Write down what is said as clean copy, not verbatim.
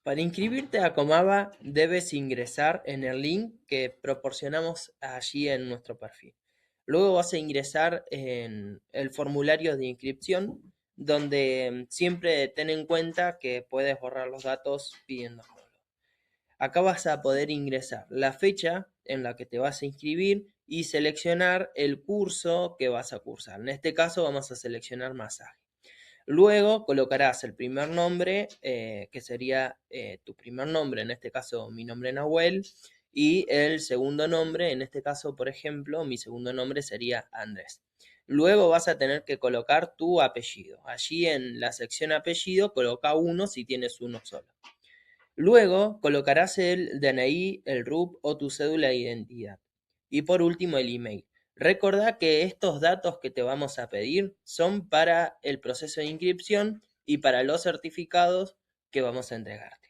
Para inscribirte a Comava debes ingresar en el link que proporcionamos allí en nuestro perfil. Luego vas a ingresar en el formulario de inscripción, donde siempre ten en cuenta que puedes borrar los datos pidiéndolo. Acá vas a poder ingresar la fecha en la que te vas a inscribir y seleccionar el curso que vas a cursar. En este caso vamos a seleccionar masaje. Luego colocarás el primer nombre, que sería tu primer nombre, en este caso mi nombre Nahuel, y el segundo nombre, en este caso, por ejemplo, mi segundo nombre sería Andrés. Luego vas a tener que colocar tu apellido. Allí en la sección apellido coloca uno si tienes uno solo. Luego colocarás el DNI, el RUP o tu cédula de identidad. Y por último el email. Recordá que estos datos que te vamos a pedir son para el proceso de inscripción y para los certificados que vamos a entregarte.